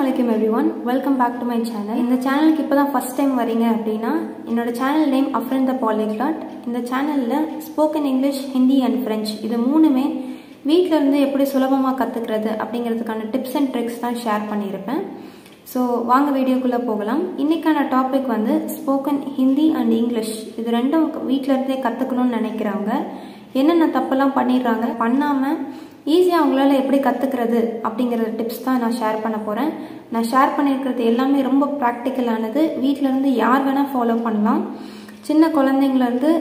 Assalamualaikum everyone, welcome back to my channel. இந்த சேனலுக்கு இப்போதான் ஃபர்ஸ்ட் டைம் வரீங்க அப்படின்னா என்னோட சேனல் நேம் அஃப்ரன் த பாலிக்லாட். இந்த சேனலில் spoken English, Hindi and French இது மூணுமே வீட்டில் இருந்து எப்படி சுலபமாக கற்றுக்கிறது அப்படிங்கிறதுக்கான டிப்ஸ் அண்ட் ட்ரிக்ஸ் தான் ஷேர் பண்ணியிருப்பேன். ஸோ வாங்க வீடியோக்குள்ளே போகலாம். இன்றைக்கான டாபிக் வந்து ஸ்போக்கன் ஹிந்தி அண்ட் இங்கிலீஷ் இது ரெண்டும் வீட்டில் இருந்தே கற்றுக்கணும்னு நினைக்கிறவங்க என்னென்ன தப்பெல்லாம் பண்ணிடுறாங்க, பண்ணாமல் ஈஸியாக அவங்களால எப்படி கற்றுக்கிறது அப்படிங்கிற டிப்ஸ் தான் நான் ஷேர் பண்ண போகிறேன். நான் ஷேர் பண்ணியிருக்கிறது எல்லாமே ரொம்ப ப்ராக்டிக்கலானது. வீட்டிலேருந்து யார் வேணால் ஃபாலோ பண்ணலாம். சின்ன குழந்தைங்கலேருந்து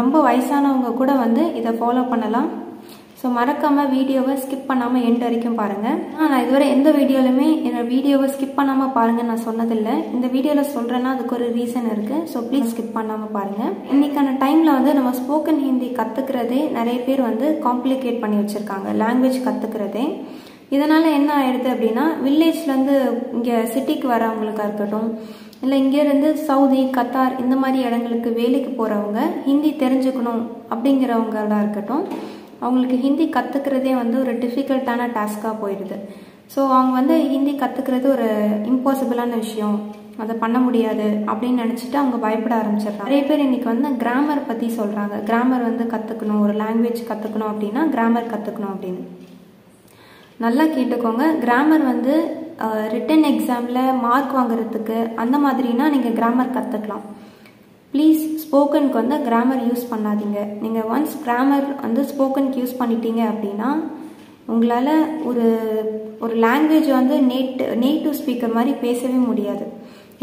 ரொம்ப வயசானவங்க கூட வந்து இதை ஃபாலோ பண்ணலாம். ஸோ மறக்காமல் வீடியோவை ஸ்கிப் பண்ணாமல் எண்ட் வரைக்கும் பாருங்கள். நான் இதுவரை எந்த வீடியோலையுமே என்னோடய வீடியோவை ஸ்கிப் பண்ணாமல் பாருங்கள் நான் சொன்னதில்லை. இந்த வீடியோவில் சொல்கிறேன்னா அதுக்கு ஒரு ரீசன் இருக்குது. ஸோ ப்ளீஸ் ஸ்கிப் பண்ணாமல் பாருங்கள். இன்றைக்கான டைமில் வந்து நம்ம ஸ்போக்கன் ஹிந்தி கற்றுக்கிறதே நிறைய பேர் வந்து காம்ப்ளிகேட் பண்ணி வச்சுருக்காங்க, லாங்குவேஜ் கற்றுக்கிறதே. இதனால் என்ன ஆயிடுது அப்படின்னா, வில்லேஜ்லேருந்து இங்கே சிட்டிக்கு வரவங்களுக்காக இருக்கட்டும், இல்லை இங்கேருந்து சவுதி, கத்தார் இந்த மாதிரி இடங்களுக்கு வேலைக்கு போகிறவங்க ஹிந்தி தெரிஞ்சுக்கணும் அப்படிங்கிறவங்களாக இருக்கட்டும், அவங்களுக்கு ஹிந்தி கற்றுக்கிறதே வந்து ஒரு டிஃபிகல்ட்டான டாஸ்காக போயிடுது. ஸோ அவங்க வந்து ஹிந்தி கற்றுக்கிறது ஒரு இம்பாசிபிளான விஷயம், அதை பண்ண முடியாது அப்படின்னு நினச்சிட்டு அவங்க பயப்பட ஆரம்பிச்சிடுறாங்க. நிறைய பேர் இன்றைக்கி வந்து கிராமர் பற்றி சொல்கிறாங்க. கிராமர் வந்து கற்றுக்கணும், ஒரு லாங்குவேஜ் கற்றுக்கணும் அப்படின்னா கிராமர் கற்றுக்கணும் அப்படின்னு. நல்லா கேட்டுக்கோங்க. கிராமர் வந்து ரிட்டன் எக்ஸாமில் மார்க் வாங்குறதுக்கு அந்த மாதிரினா நீங்கள் கிராமர் கற்றுக்கலாம். ப்ளீஸ் ஸ்போக்கனுக்கு வந்து கிராமர் யூஸ் பண்ணாதீங்க. நீங்கள் ஒன்ஸ் கிராமர் வந்து ஸ்போக்கனுக்கு யூஸ் பண்ணிட்டீங்க அப்படின்னா உங்களால் ஒரு லாங்குவேஜ் வந்து நேட்டிவ் ஸ்பீக்கர் மாதிரி பேசவே முடியாது.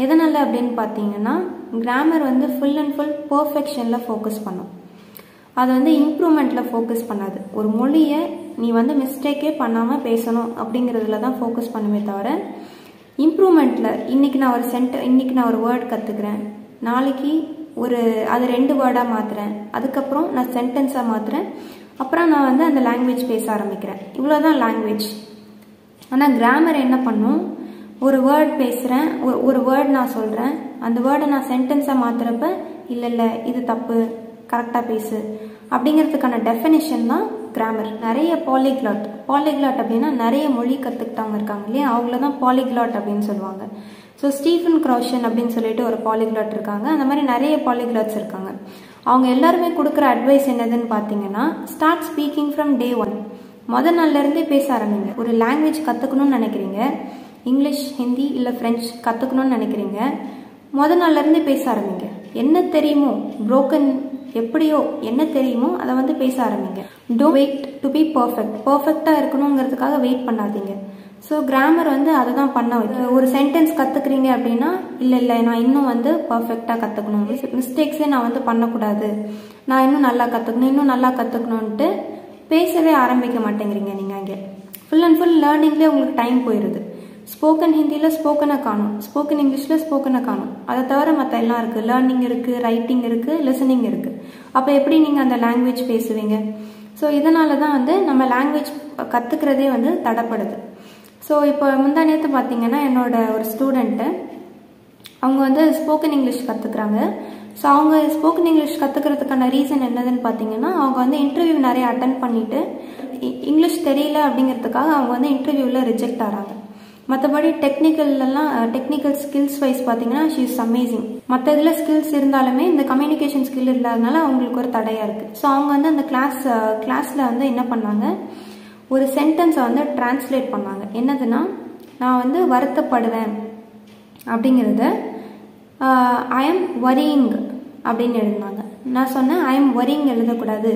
எதனால் அப்படின்னு பார்த்தீங்கன்னா, கிராமர் வந்து ஃபுல் அண்ட் ஃபுல் பர்ஃபெக்ஷனில் ஃபோக்கஸ் பண்ணும். அது வந்து இம்ப்ரூவ்மெண்ட்டில் ஃபோக்கஸ் பண்ணாது. ஒரு மொழியை நீ வந்து மிஸ்டேக்கே பண்ணாமல் பேசணும் அப்படிங்கிறதுல தான் ஃபோக்கஸ் பண்ணுமே தவிர, இம்ப்ரூவ்மெண்ட்டில் இன்றைக்கி நான் ஒரு வேர்ட் கற்றுக்கிறேன், நாளைக்கு அது 2 வேர்டாக மாற்றுறேன், அதுக்கப்புறம் நான் சென்டென்ஸாக மாற்றுறேன், அப்புறம் நான் வந்து அந்த லாங்குவேஜ் பேச ஆரம்பிக்கிறேன். இவ்வளோதான் லாங்குவேஜ். ஆனால் கிராமர் என்ன பண்ணும், ஒரு வேர்ட் பேசுகிறேன், ஒரு வேர்ட் நான் சொல்கிறேன், அந்த வேர்டை நான் சென்டென்ஸாக மாற்றுறப்ப இல்லை இது தப்பு, கரெக்டாக பேசு அப்படிங்கிறதுக்கான டெஃபினேஷன் தான் கிராமர். நிறைய பாலிக்லாட் அப்படின்னா நிறைய மொழி கற்றுக்கிட்டவங்க இருக்காங்க இல்லையா, அவங்கள தான் பாலிக்லாட் அப்படின்னு சொல்லுவாங்க. ஸோ ஸ்டீஃபன் க்ரௌஷன் அப்படின்னு சொல்லிட்டு ஒரு பாலிக்லாட் இருக்காங்க. அந்த மாதிரி நிறைய பாலிக்லாட்ஸ் இருக்காங்க. அவங்க எல்லாருமே கொடுக்குற அட்வைஸ் என்னதுன்னு பார்த்தீங்கன்னா, ஸ்டார்ட் ஸ்பீக்கிங் ஃப்ரம் டே 1. முதல் நாள்லேருந்தே பேச ஆரம்பிங்க. ஒரு லாங்குவேஜ் கற்றுக்கணும்னு நினைக்கிறீங்க, இங்கிலீஷ், ஹிந்தி இல்லை ஃப்ரெஞ்ச் கற்றுக்கணும்னு நினைக்கிறீங்க, முதல் நாள்லேருந்தே பேச ஆரம்பிங்க. என்ன தெரியுமோ, ப்ரோக்கன் எப்படியோ என்ன தெரியுமோ அதை வந்து பேச ஆரம்பிங்க. டோன்ட் வெயிட் டு பி பர்ஃபெக்டாக இருக்கணுங்கிறதுக்காக வெயிட் பண்ணாதீங்க. ஸோ கிராமர் வந்து அதை தான் பண்ண வைக்கும். ஒரு சென்டென்ஸ் கற்றுக்குறீங்க அப்படின்னா இல்லை நான் இன்னும் வந்து பர்ஃபெக்டாக கற்றுக்கணும், மிஸ்டேக்ஸே நான் வந்து பண்ணக்கூடாது, நான் இன்னும் நல்லா கற்றுக்கணுன்ட்டு பேசவே ஆரம்பிக்க மாட்டேங்கிறீங்க. நீங்கள் அங்கே ஃபுல் அண்ட் ஃபுல் லேர்னிங்லேயே உங்களுக்கு டைம் போயிடுது. ஸ்போக்கன் ஹிந்தியில் ஸ்போக்கனை காணும், ஸ்போக்கன் இங்கிலீஷில் ஸ்போக்கனை காணும். அதை தவிர மற்ற எல்லாம் இருக்குது. லேர்னிங் இருக்குது, ரைட்டிங் இருக்குது, லிசனிங் இருக்குது. அப்போ எப்படி நீங்கள் அந்த லாங்குவேஜ் பேசுவீங்க? ஸோ இதனால தான் வந்து நம்ம லாங்குவேஜ் கற்றுக்கிறதே வந்து தடைப்படுது. ஸோ இப்போ முந்தா நேற்று பார்த்தீங்கன்னா என்னோட ஒரு ஸ்டூடெண்ட்டு, அவங்க வந்து ஸ்போக்கன் இங்கிலீஷ் கற்றுக்குறாங்க. ஸோ அவங்க ஸ்போக்கன் இங்கிலீஷ் கற்றுக்கிறதுக்கான ரீசன் என்னதுன்னு பார்த்தீங்கன்னா, அவங்க வந்து இன்டர்வியூ நிறைய அட்டன் பண்ணிவிட்டு இங்கிலீஷ் தெரியல அப்படிங்கிறதுக்காக அவங்க வந்து இன்டர்வியூவில் ரிஜெக்ட் ஆகிறாங்க. மற்றபடி டெக்னிக்கல் ஸ்கில்ஸ் வைஸ் பார்த்தீங்கன்னா ஷீ இஸ் அமேசிங். மற்ற இதில் ஸ்கில்ஸ் இருந்தாலுமே இந்த கம்யூனிகேஷன் ஸ்கில் இல்லாதனால அவங்களுக்கு ஒரு தடையாக இருக்குது. ஸோ அவங்க வந்து அந்த கிளாஸில் வந்து என்ன பண்ணாங்க, ஒரு சென்டென்ஸை வந்து டிரான்ஸ்லேட் பண்ணாங்க. என்னதுன்னா, நான் வந்து வருத்தப்படுவேன் அப்படிங்கிறத ஐ எம் வரியிங் அப்படின்னு எழுதினாங்க. நான் சொன்னேன் ஐ எம் வரியிங் எழுதக்கூடாது,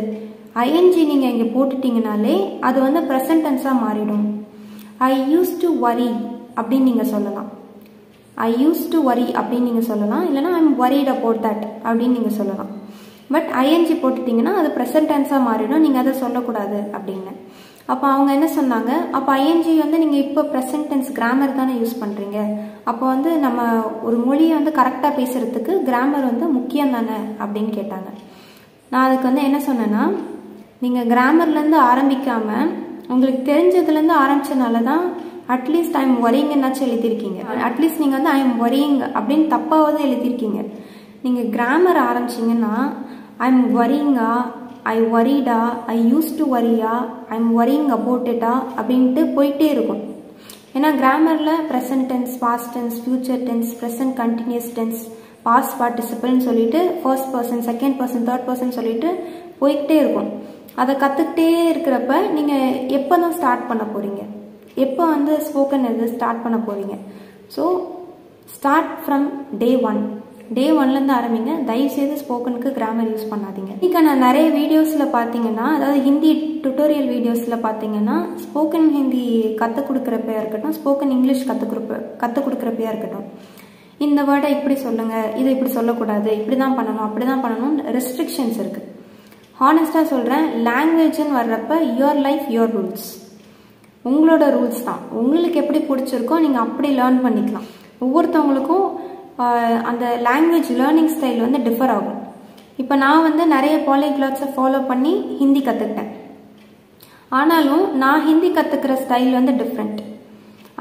ஐஎன்ஜி நீங்கள் இங்கே போட்டுட்டிங்கனாலே அது வந்து ப்ரெசன்ட் டென்ஸாக மாறிடும். ஐ யூஸ் டு வரி அப்படின்னு நீங்கள் சொல்லலாம். ஐ யூஸ் டு வரி அப்படின்னு நீங்கள் சொல்லலாம். இல்லைனா I am worried about that அப்படின்னு நீங்கள் சொல்லலாம். பட் ஐஎன்ஜி போட்டுட்டிங்கன்னா அது ப்ரெசன்ட் டென்ஸாக மாறிடும், நீங்கள் அதை சொல்லக்கூடாது அப்படின்னு. அப்போ அவங்க என்ன சொன்னாங்க, அப்போ ஐஎன்ஜி வந்து நீங்கள் இப்போ ப்ரெசன்ட் டென்ஸ் கிராமர் தானே யூஸ் பண்ணுறீங்க, அப்போ வந்து நம்ம ஒரு மொழியை வந்து கரெக்டாக பேசுகிறதுக்கு கிராமர் வந்து முக்கியம் தானே அப்படின்னு கேட்டாங்க. நான் அதுக்கு வந்து என்ன சொன்னேன்னா, நீங்கள் கிராமர்லேருந்து ஆரம்பிக்காமல் உங்களுக்கு தெரிஞ்சதுலேருந்து ஆரம்பித்தனால தான் அட்லீஸ்ட் ஐ எம் வரிங்கன்னாச்சும் எழுதியிருக்கீங்க. அட்லீஸ்ட் நீங்கள் வந்து ஐ எம் வரிங் அப்படின்னு தப்பாவது எழுதியிருக்கீங்க. நீங்கள் கிராமர் ஆரம்பிச்சிங்கன்னா ஐ எம் வரிங்கா, ஐ வரிடா, ஐ யூஸ் டு வரியா, ஐ எம் வரிங் அபவுட் இட்டா அப்படின்ட்டு போயிட்டே இருக்கும். ஏன்னா கிராமரில் present tense, past tense, future tense, present continuous tense, past பார்ட்டிசிபிள்னு சொல்லிட்டு first person, second person, third person சொல்லிட்டு போய்கிட்டே இருக்கும். அதை கற்றுக்கிட்டே இருக்கிறப்ப நீங்கள் எப்போ தான் ஸ்டார்ட் பண்ண போகிறீங்க, எப்போ வந்து ஸ்போக்கன் இது ஸ்டார்ட் பண்ண போகிறீங்க? So start from day 1. டே 1லேருந்து ஆரம்பிங்க. தயவுசெய்து ஸ்போக்கனுக்கு கிராமர் யூஸ் பண்ணாதீங்க. இன்றைக்கி நான் நிறைய வீடியோஸில் பார்த்தீங்கன்னா, அதாவது ஹிந்தி டுட்டோரியல் வீடியோஸில் பார்த்தீங்கன்னா, ஸ்போக்கன் ஹிந்தி கற்றுக் கொடுக்குறப்பையாக இருக்கட்டும், ஸ்போக்கன் இங்கிலீஷ் கற்றுக் கொடுக்குறப்பையாக இருக்கட்டும், இந்த வேர்டை இப்படி சொல்லுங்கள், இதை இப்படி சொல்லக்கூடாது, இப்படி தான் பண்ணணும், அப்படி தான் பண்ணணும்னு ரெஸ்ட்ரிக்ஷன்ஸ் இருக்குது. ஹானஸ்டாக சொல்கிறேன், லாங்குவேஜ்னு வர்றப்ப யுவர் லைஃப் யுவர் ரூல்ஸ், உங்களோட ரூல்ஸ் தான். உங்களுக்கு எப்படி பிடிச்சிருக்கோ நீங்கள் அப்படி லேர்ன் பண்ணிக்கலாம். ஒவ்வொருத்தவங்களுக்கும் அந்த லாங்குவேஜ் லேர்னிங் ஸ்டைல் வந்து டிஃபர் ஆகும். இப்போ நான் வந்து நிறைய பாலிகிளாட்ஸை ஃபாலோ பண்ணி ஹிந்தி கற்றுக்கிட்டேன். ஆனாலும் நான் ஹிந்தி கற்றுக்கிற ஸ்டைல் வந்து டிஃப்ரெண்ட்.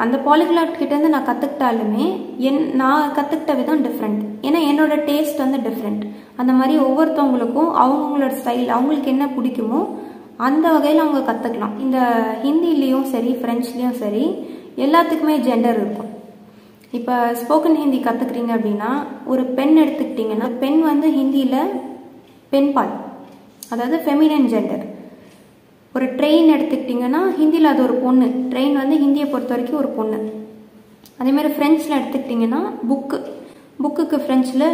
அந்த பாலிகிளாட் கிட்டேருந்து நான் கற்றுக்கிட்டாலுமே நான் கற்றுக்கிட்ட விதம் டிஃப்ரெண்ட். ஏன்னா என்னோட டேஸ்ட் வந்து டிஃப்ரெண்ட். அந்த மாதிரி ஒவ்வொருத்தவங்களுக்கும் அவங்களோட ஸ்டைல், அவங்களுக்கு என்ன பிடிக்குமோ அந்த வகையில் அவங்க கற்றுக்கலாம். இந்த ஹிந்திலையும் சரி, ஃப்ரெஞ்ச்லேயும் சரி, எல்லாத்துக்குமே ஜெண்டர் இருக்கும். இப்போ ஸ்போக்கன் ஹிந்தி கற்றுக்குறீங்க அப்படின்னா, ஒரு பெண் எடுத்துக்கிட்டிங்கன்னா, பெண் வந்து ஹிந்தியில் பெண்பால், அதாவது ஃபெமினன் ஜெண்டர். ஒரு ட்ரெயின் எடுத்துக்கிட்டிங்கன்னா ஹிந்தியில் அது ஒரு பொண்ணு. ட்ரெயின் வந்து ஹிந்தியை பொறுத்த வரைக்கும் ஒரு பொண்ணு. அதேமாதிரி ஃப்ரெஞ்சில் எடுத்துக்கிட்டிங்கன்னா புக்குக்கு ஃப்ரெஞ்சில்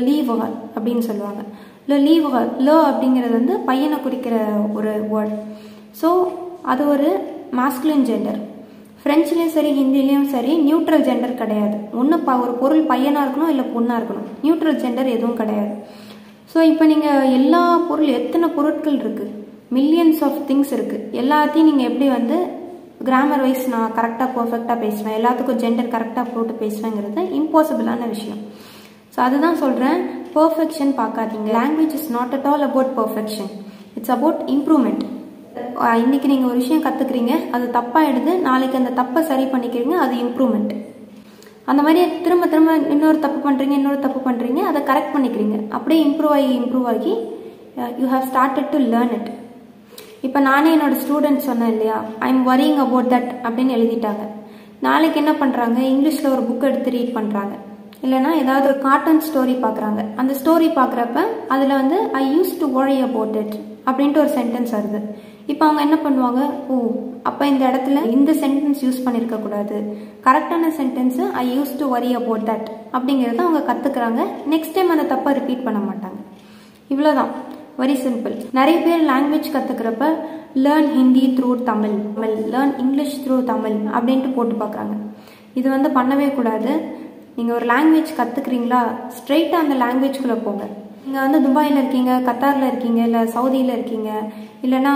லீவ் அப்படின்னு சொல்லுவாங்க. லீவ் அப்படிங்கிறது வந்து பையனை குறிக்கிற ஒரு வேர்ட். ஸோ அது ஒரு மாஸ்குலின் ஜெண்டர். ஃப்ரெஞ்சுலேயும் சரி, ஹிந்திலையும் சரி, நியூட்ரல் ஜெண்டர் கிடையாது. ஒன்று ஒரு பொருள் பையனாக இருக்கணும், இல்லை பொண்ணாக இருக்கணும். நியூட்ரல் ஜெண்டர் எதுவும் கிடையாது. ஸோ இப்போ நீங்கள் எல்லா எத்தனை பொருட்கள் இருக்குது, மில்லியன்ஸ் ஆஃப் திங்ஸ் இருக்குது. எல்லாத்தையும் நீங்கள் எப்படி வந்து கிராமர் வைஸ் நான் கரெக்டாக பர்ஃபெக்டாக பேசுவேன், எல்லாத்துக்கும் ஜெண்டர் கரெக்டாக போட்டு பேசுவேங்கிறது இம்பாசிபிளான விஷயம். ஸோ அதுதான் சொல்கிறேன், பர்ஃபெக்ஷன் பார்க்காதீங்க. Language is not at all about perfection, it's about improvement. இன்றைக்கி நீங்கள் ஒரு விஷயம் கற்றுக்குறீங்க, அது தப்பாக எடுத்து நாளைக்கு அந்த தப்பை சரி பண்ணிக்கிறீங்க, அது இம்ப்ரூவ்மெண்ட். அந்த மாதிரி திரும்ப திரும்ப இன்னொரு தப்பு பண்ணுறீங்க, அதை கரெக்ட் பண்ணிக்கிறீங்க. அப்படியே இம்ப்ரூவ் ஆகி you have started to learn it. இப்போ நானே என்னோடய ஸ்டூடெண்ட்ஸ் சொன்னேன் இல்லையா, I am worrying about that அப்படின்னு எழுதிட்டாங்க. நாளைக்கு என்ன பண்ணுறாங்க, இங்கிலீஷில் ஒரு புக் எடுத்து ரீட் பண்ணுறாங்க, இல்லைனா ஏதாவது ஒரு கார்ட்டூன் ஸ்டோரி பார்க்குறாங்க. அந்த ஸ்டோரி பார்க்குறப்ப அதில் வந்து I used to worry about it அப்படின்ட்டு ஒரு சென்டென்ஸ் வருது. இப்போ அவங்க என்ன பண்ணுவாங்க, அப்போ இந்த இடத்துல இந்த சென்டென்ஸ் யூஸ் பண்ணியிருக்கக்கூடாது, கரெக்டான sentence I used to worry about that அப்படிங்கிறத அவங்க கற்றுக்குறாங்க. நெக்ஸ்ட் டைம் அந்த தப்பை ரிப்பீட் பண்ண மாட்டாங்க. இவ்வளோதான், வெரி சிம்பிள். நிறைய பேர் லாங்குவேஜ் கற்றுக்கிறப்ப learn Hindi through Tamil, learn English through Tamil அப்படின்ட்டு போட்டு பார்க்குறாங்க. இது வந்து பண்ணவே கூடாது. நீங்கள் ஒரு லாங்குவேஜ் கற்றுக்குறீங்களா, ஸ்ட்ரெயிட்டாக அந்த லாங்குவேஜ்குள்ளே போங்க. நீங்கள் வந்து துபாயில் இருக்கீங்க, கத்தாரில் இருக்கீங்க, இல்லை சவுதியில் இருக்கீங்க, இல்லைனா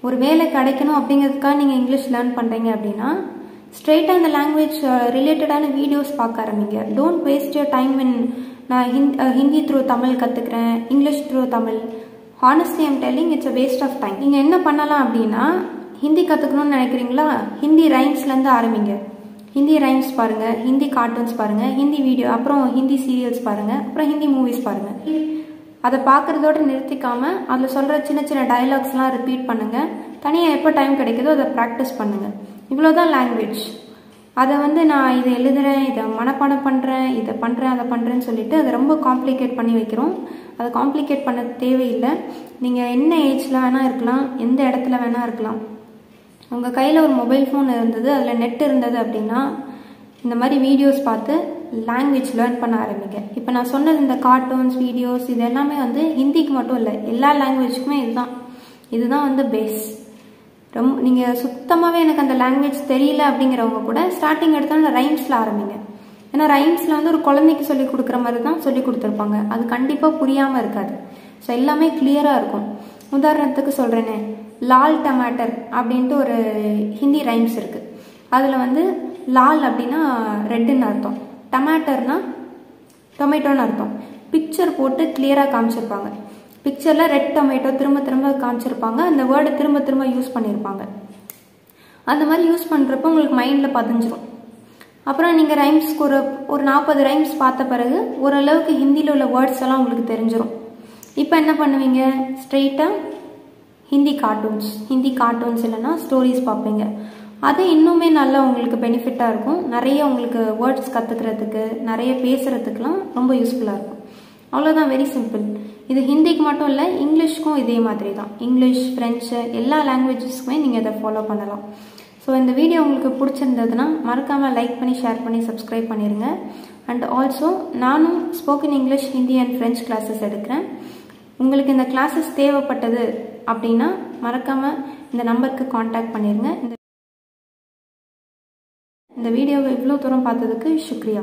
ஒரு வேலை கிடைக்கணும் அப்படிங்கிறதுக்காக நீங்கள் இங்கிலீஷ் லேர்ன் பண்ணுறீங்க அப்படின்னா, ஸ்ட்ரெயிட்டாக அந்த லாங்குவேஜ் ரிலேட்டடான வீடியோஸ் பார்க்க ஆரம்பிங்க. Don't waste your time in நான் ஹிந்தி த்ரூ தமிழ் கற்றுக்குறேன், English through Tamil. Honestly I'm telling, it's a waste of time. நீங்கள் என்ன பண்ணலாம் அப்படின்னா, ஹிந்தி கற்றுக்கணும்னு நினைக்கிறீங்களா, ஹிந்தி ரைம்ஸ்லேருந்து ஆரம்பிங்க. ஹிந்தி ரைம்ஸ் பாருங்கள், ஹிந்தி கார்ட்டூன்ஸ் பாருங்கள், ஹிந்தி வீடியோ, அப்புறம் ஹிந்தி சீரியல்ஸ் பாருங்கள், அப்புறம் ஹிந்தி மூவிஸ் பாருங்கள். அதை பார்க்குறதோடு நிறுத்திக்காமல் அதில் சொல்கிற சின்ன சின்ன டயலாக்ஸ்லாம் ரிப்பீட் பண்ணுங்கள். தனியாக எப்போ டைம் கிடைக்குதோ அதை ப்ராக்டிஸ் பண்ணுங்கள். இவ்வளோதான் லாங்குவேஜ். அதை வந்து நான் இதை எழுதுகிறேன், இதை மனப்பாடம் பண்ணுறேன், இதை பண்ணுறேன், அதை பண்ணுறேன்னு சொல்லிட்டு அதை ரொம்ப காம்ப்ளிகேட் பண்ணி வைக்கிறோம். அதை காம்ப்ளிகேட் பண்ண தேவையில்லை. நீங்கள் என்ன ஏஜில் வேணால் இருக்கலாம், எந்த இடத்துல வேணால் இருக்கலாம். உங்கள் கையில் ஒரு மொபைல் ஃபோன் இருந்தது, அதில் நெட் இருந்தது அப்படின்னா இந்த மாதிரி வீடியோஸ் பார்த்து லாங்குவேஜ் லேர்ன் பண்ண ஆரம்பிங்க. இப்போ நான் சொன்னது இந்த கார்ட்டூன்ஸ், வீடியோஸ், இது எல்லாமே வந்து ஹிந்திக்கு மட்டும் இல்லை, எல்லா லாங்குவேஜுக்குமே இதுதான் வந்து பேஸ். நீங்கள் சுத்தமாகவே எனக்கு அந்த லாங்குவேஜ் தெரியல அப்படிங்கிறவங்க கூட ஸ்டார்டிங் எடுத்தோன்னா ரைம்ஸில் ஆரம்பிங்க. ஏன்னா ரைம்ஸில் வந்து ஒரு குழந்தைக்கு சொல்லிக் கொடுக்குற மாதிரி தான் சொல்லி கொடுத்துருப்பாங்க. அது கண்டிப்பாக புரியாமல் இருக்காது. ஸோ எல்லாமே கிளியராக இருக்கும். உதாரணத்துக்கு சொல்கிறேனே, லால் டமாட்டர் அப்படின்ட்டு ஒரு ஹிந்தி ரைம்ஸ் இருக்குது. அதில் வந்து லால் அப்படின்னா ரெட்டுன்னு அர்த்தம், டமாட்டர்னா டொமேட்டோன்னு அர்த்தம். பிக்சர் போட்டு கிளியராக காமிச்சிருப்பாங்க. பிக்சரில் ரெட் டொமேட்டோ திரும்ப திரும்ப காமிச்சிருப்பாங்க. அந்த வேர்டை திரும்ப திரும்ப யூஸ் பண்ணியிருப்பாங்க. அந்த மாதிரி யூஸ் பண்ணுறப்போ உங்களுக்கு மைண்டில் பதிஞ்சிரும். அப்புறம் நீங்கள் ரைம்ஸ்க்கு ஒரு 40 ரைம்ஸ் பார்த்த பிறகு ஓரளவுக்கு ஹிந்தியில் உள்ள வேர்ட்ஸ் எல்லாம் உங்களுக்கு தெரிஞ்சிடும். இப்போ என்ன பண்ணுவீங்க, ஸ்ட்ரெயிட்டாக ஹிந்தி கார்ட்டூன்ஸ் இல்லைன்னா ஸ்டோரிஸ் பார்ப்பீங்க. அது இன்னுமே நல்லா உங்களுக்கு பெனிஃபிட்டாக இருக்கும். நிறைய உங்களுக்கு வேர்ட்ஸ் கற்றுக்கிறதுக்கு, நிறைய பேசுகிறதுக்கெலாம் ரொம்ப யூஸ்ஃபுல்லாக இருக்கும். அவ்வளோதான், வெரி சிம்பிள். இது ஹிந்திக்கு மட்டும் இல்லை, இங்கிலீஷ்க்கும் இதே மாதிரி தான். இங்கிலீஷ், ஃப்ரெஞ்சு எல்லா லாங்குவேஜஸ்க்குமே நீங்கள் இதை ஃபாலோ பண்ணலாம். ஸோ இந்த வீடியோ உங்களுக்கு பிடிச்சிருந்ததுன்னா மறக்காமல் லைக் பண்ணி, ஷேர் பண்ணி, சப்ஸ்கிரைப் பண்ணிடுங்க. அண்ட் ஆல்சோ நானும் spoken English, Hindi and French classes எடுக்கிறேன். உங்களுக்கு இந்த கிளாஸஸ் தேவைப்பட்டது அப்படின்னா மறக்காமல் இந்த நம்பருக்கு காண்டாக்ட் பண்ணிடுங்க. இந்த வீடியோவை இவ்வளோ தூரம் பார்த்ததுக்கு சுக்ரியா.